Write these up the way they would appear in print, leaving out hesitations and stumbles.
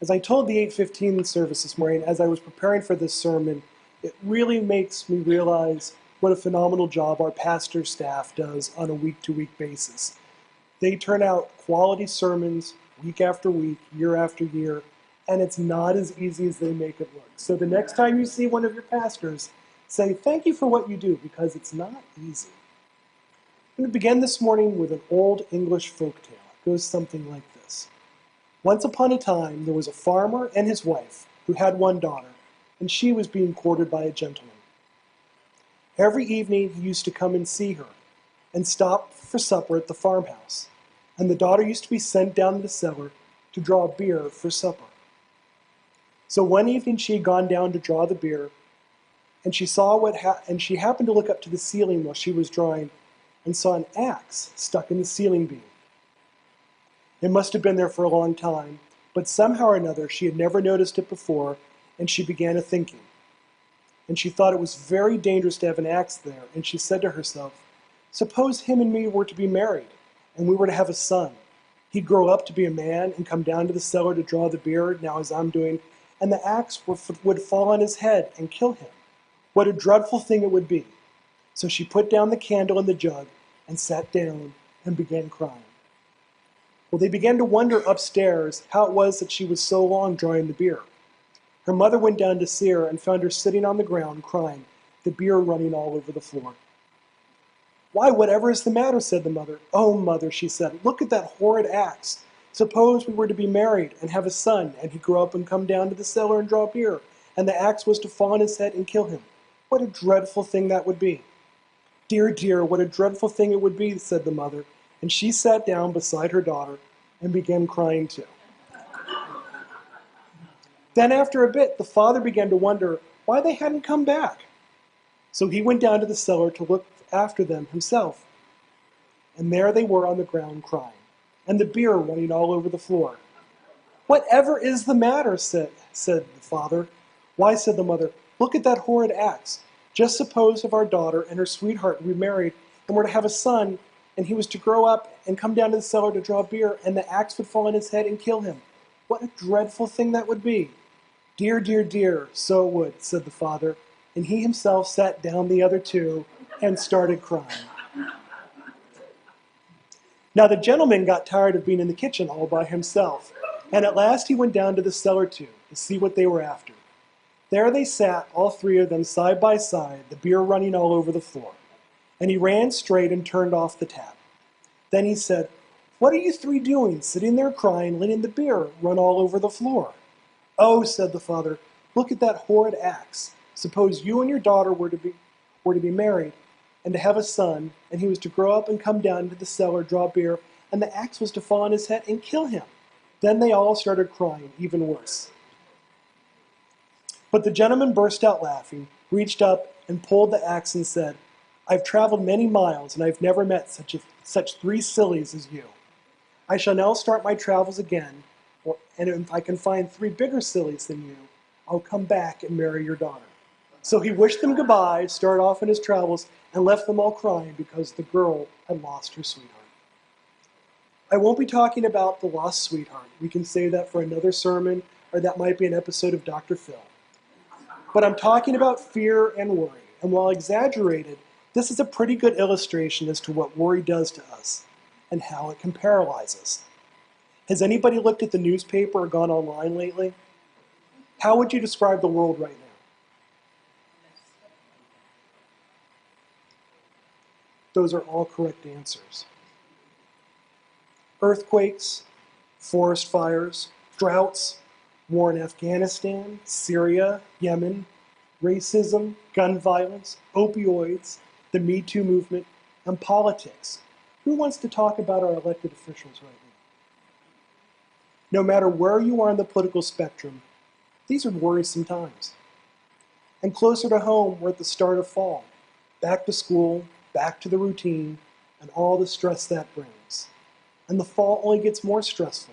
As I told the 8:15 service this morning, as I was preparing for this sermon, it really makes me realize what a phenomenal job our pastor staff does on a week-to-week basis. They turn out quality sermons week after week, year after year, and it's not as easy as they make it look. So the next time you see one of your pastors, say thank you for what you do, because it's not easy. I'm going to begin this morning with an old English folktale. It goes something like this. Once upon a time, there was a farmer and his wife who had one daughter, and she was being courted by a gentleman. Every evening, he used to come and see her and stop for supper at the farmhouse, and the daughter used to be sent down to the cellar to draw beer for supper. So one evening, she had gone down to draw the beer, and she she happened to look up to the ceiling while she was drawing and saw an axe stuck in the ceiling beam. It must have been there for a long time, but somehow or another she had never noticed it before, and she began a thinking. And she thought it was very dangerous to have an axe there, and she said to herself, suppose him and me were to be married, and we were to have a son. He'd grow up to be a man and come down to the cellar to draw the beer, now as I'm doing, and the axe would fall on his head and kill him. What a dreadful thing it would be. So she put down the candle in the jug and sat down and began crying. Well, they began to wonder upstairs how it was that she was so long drawing the beer. Her mother went down to see her and found her sitting on the ground crying, the beer running all over the floor. Why, whatever is the matter, said the mother. Oh, mother, she said, look at that horrid axe. Suppose we were to be married and have a son, and he'd grow up and come down to the cellar and draw beer, and the axe was to fall on his head and kill him. What a dreadful thing that would be. Dear, dear, what a dreadful thing it would be, said the mother, and she sat down beside her daughter and began crying too. Then after a bit, the father began to wonder why they hadn't come back. So he went down to the cellar to look after them himself. And there they were on the ground crying, and the beer running all over the floor. Whatever is the matter, said the father. Why, said the mother, look at that horrid axe. Just suppose if our daughter and her sweetheart were married and were to have a son, and he was to grow up and come down to the cellar to draw beer, and the axe would fall on his head and kill him. What a dreadful thing that would be. Dear, dear, dear, so it would, said the father, and he himself sat down the other two and started crying. Now the gentleman got tired of being in the kitchen all by himself, and at last he went down to the cellar too, to see what they were after. There they sat, all three of them, side by side, the beer running all over the floor. And he ran straight and turned off the tap. Then he said, what are you three doing, sitting there crying, letting the beer run all over the floor? Oh, said the father, look at that horrid axe. Suppose you and your daughter were to be married and to have a son, and he was to grow up and come down to the cellar, draw beer, and the axe was to fall on his head and kill him. Then they all started crying, even worse. But the gentleman burst out laughing, reached up and pulled the axe and said, I've traveled many miles and I've never met such three sillies as you. I shall now start my travels again, and if I can find three bigger sillies than you, I'll come back and marry your daughter. So he wished them goodbye, started off on his travels, and left them all crying because the girl had lost her sweetheart. I won't be talking about the lost sweetheart. We can save that for another sermon, or that might be an episode of Dr. Phil. But I'm talking about fear and worry, and while exaggerated, this is a pretty good illustration as to what worry does to us and how it can paralyze us. Has anybody looked at the newspaper or gone online lately? How would you describe the world right now? Those are all correct answers. Earthquakes, forest fires, droughts, war in Afghanistan, Syria, Yemen, racism, gun violence, opioids, the Me Too movement, and politics. Who wants to talk about our elected officials right now? No matter where you are on the political spectrum, these are worrisome times. And closer to home, we're at the start of fall. Back to school, back to the routine, and all the stress that brings. And the fall only gets more stressful.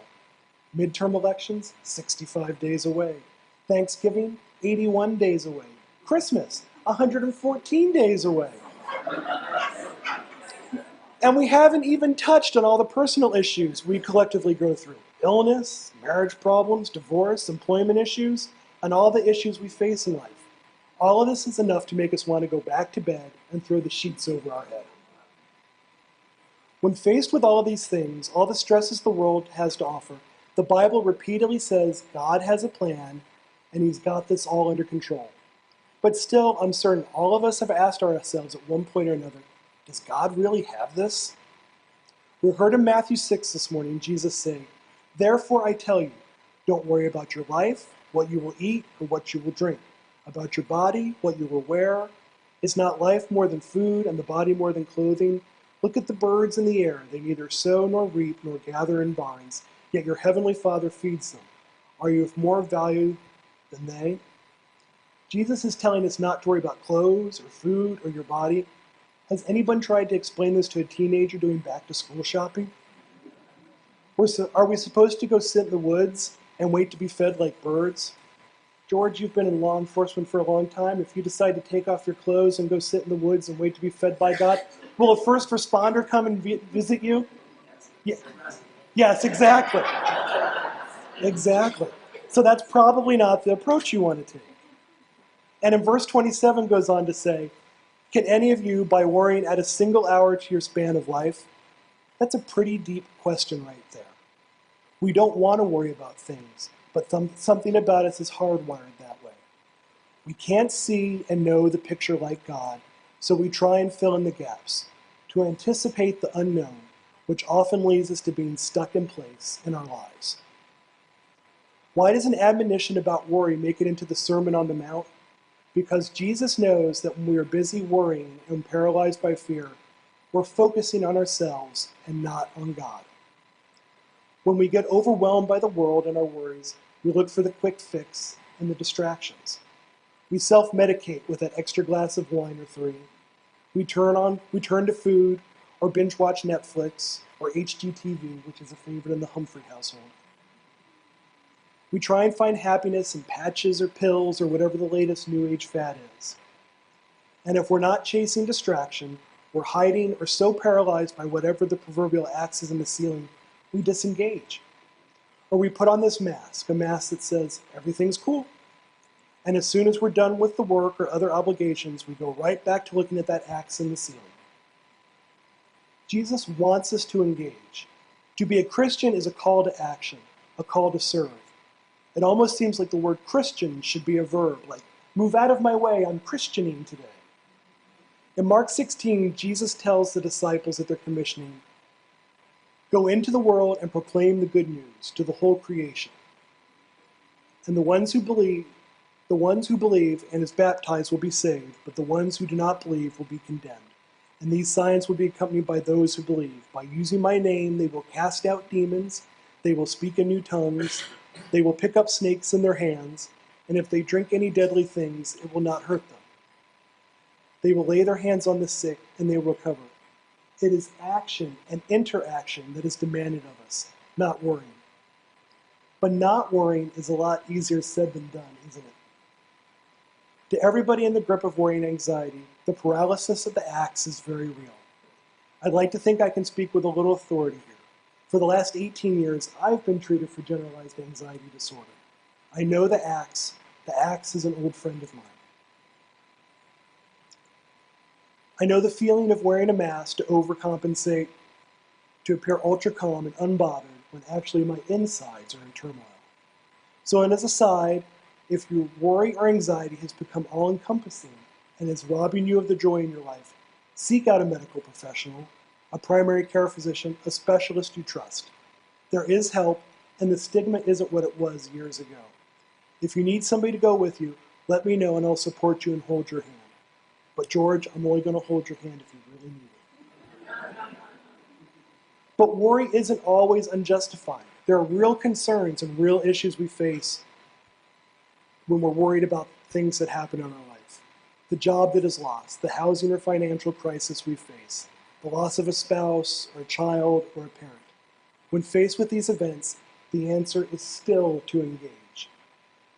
Midterm elections, 65 days away. Thanksgiving, 81 days away. Christmas, 114 days away. And we haven't even touched on all the personal issues we collectively go through. illness, marriage problems, divorce, employment issues, and all the issues we face in life. All of this is enough to make us want to go back to bed and throw the sheets over our head. When faced with all of these things, all the stresses the world has to offer, the Bible repeatedly says God has a plan and He's got this all under control. But still, I'm certain all of us have asked ourselves at one point or another, does God really have this? We heard in Matthew 6 this morning, Jesus say, "Therefore I tell you, don't worry about your life, what you will eat or what you will drink, about your body, what you will wear. Is not life more than food and the body more than clothing? Look at the birds in the air. They neither sow nor reap nor gather in barns, yet your heavenly Father feeds them. Are you of more value than they?" Jesus is telling us not to worry about clothes or food or your body. Has anyone tried to explain this to a teenager doing back-to-school shopping? Are we supposed to go sit in the woods and wait to be fed like birds? George, you've been in law enforcement for a long time. If you decide to take off your clothes and go sit in the woods and wait to be fed by God, will a first responder come and visit you? Yeah. Yes, exactly. Exactly. So that's probably not the approach you want to take. And in verse 27 goes on to say, can any of you, by worrying, add a single hour to your span of life? That's a pretty deep question right there. We don't want to worry about things, but something about us is hardwired that way. We can't see and know the picture like God, so we try and fill in the gaps, to anticipate the unknown, which often leads us to being stuck in place in our lives. Why does an admonition about worry make it into the Sermon on the Mount? Because Jesus knows that when we are busy worrying and paralyzed by fear, we're focusing on ourselves and not on God. When we get overwhelmed by the world and our worries, we look for the quick fix and the distractions. We self-medicate with that extra glass of wine or three. We turn to food or binge watch Netflix or HGTV, which is a favorite in the Humphrey household. We try and find happiness in patches or pills or whatever the latest new age fad is. And if we're not chasing distraction, we're hiding or so paralyzed by whatever the proverbial axe is in the ceiling, we disengage. Or we put on this mask, a mask that says everything's cool. And as soon as we're done with the work or other obligations, we go right back to looking at that axe in the ceiling. Jesus wants us to engage. To be a Christian is a call to action, a call to serve. It almost seems like the word Christian should be a verb, like, move out of my way, I'm Christianing today. In Mark 16, Jesus tells the disciples that they're commissioning, go into the world and proclaim the good news to the whole creation. And the ones who believe and is baptized will be saved, but the ones who do not believe will be condemned. And these signs will be accompanied by those who believe. By using my name, they will cast out demons, they will speak in new tongues, they will pick up snakes in their hands, and if they drink any deadly things, it will not hurt them. They will lay their hands on the sick, and they will recover. It is action and interaction that is demanded of us, not worrying. But not worrying is a lot easier said than done, isn't it? To everybody in the grip of worry and anxiety, the paralysis of the axe is very real. I'd like to think I can speak with a little authority here. For the last 18 years, I've been treated for generalized anxiety disorder. I know the axe. The axe is an old friend of mine. I know the feeling of wearing a mask to overcompensate, to appear ultra calm and unbothered when actually my insides are in turmoil. So, and as a side, if your worry or anxiety has become all-encompassing and is robbing you of the joy in your life, seek out a medical professional, a primary care physician, a specialist you trust. There is help, and the stigma isn't what it was years ago. If you need somebody to go with you, let me know and I'll support you and hold your hand. But George, I'm only going to hold your hand if you really need it. But worry isn't always unjustified. There are real concerns and real issues we face when we're worried about things that happen in our life. The job that is lost, the housing or financial crisis we face, the loss of a spouse or a child or a parent. When faced with these events, the answer is still to engage.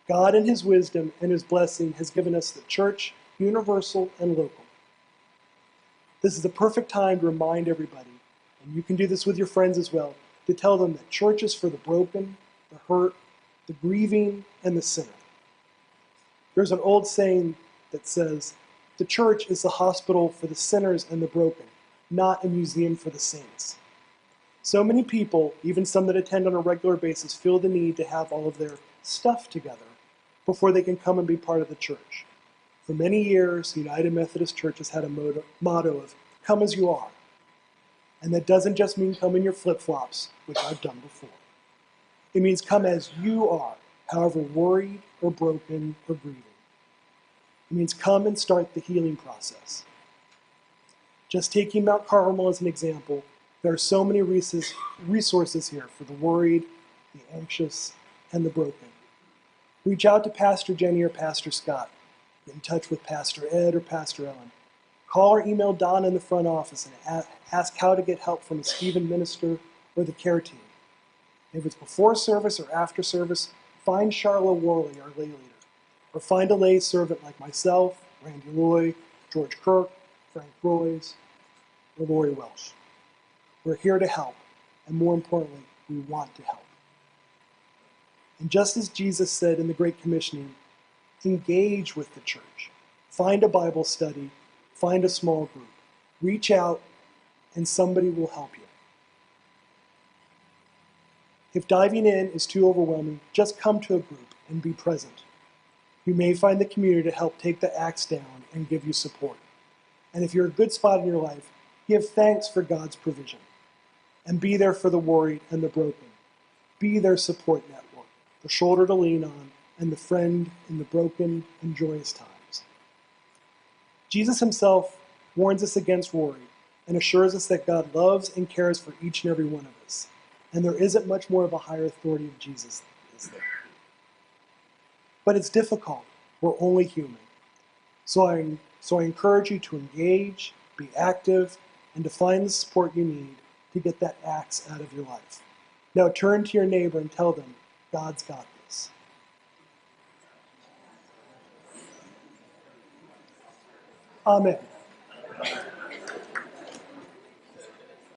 God in His wisdom and His blessing has given us the church, universal and local. This is the perfect time to remind everybody, and you can do this with your friends as well, to tell them that church is for the broken, the hurt, the grieving, and the sinner. There's an old saying that says, the church is the hospital for the sinners and the broken, not a museum for the saints. So many people, even some that attend on a regular basis, feel the need to have all of their stuff together before they can come and be part of the church. For many years, the United Methodist Church has had a motto of, come as you are. And that doesn't just mean come in your flip-flops, which I've done before. It means come as you are, however worried or broken or grieving. It means come and start the healing process. Just taking Mount Carmel as an example, there are so many resources here for the worried, the anxious, and the broken. Reach out to Pastor Jenny or Pastor Scott. Get in touch with Pastor Ed or Pastor Ellen. Call or email Don in the front office and ask how to get help from a Stephen minister or the care team. If it's before service or after service, find Charla Worley, our lay leader, or find a lay servant like myself, Randy Loy, George Kirk, Frank Royce, or Lori Welsh. We're here to help, and more importantly, we want to help. And just as Jesus said in the Great Commissioning, engage with the church. Find a Bible study, find a small group. Reach out, and somebody will help you. If diving in is too overwhelming, just come to a group and be present. You may find the community to help take the axe down and give you support. And if you're a good spot in your life, give thanks for God's provision. And be there for the worried and the broken. Be their support network, the shoulder to lean on, and the friend in the broken and joyous times. Jesus himself warns us against worry and assures us that God loves and cares for each and every one of us. And there isn't much more of a higher authority of Jesus, is there? But it's difficult. We're only human. So I encourage you to engage, be active, and to find the support you need to get that axe out of your life. Now turn to your neighbor and tell them, God's got this. Amen.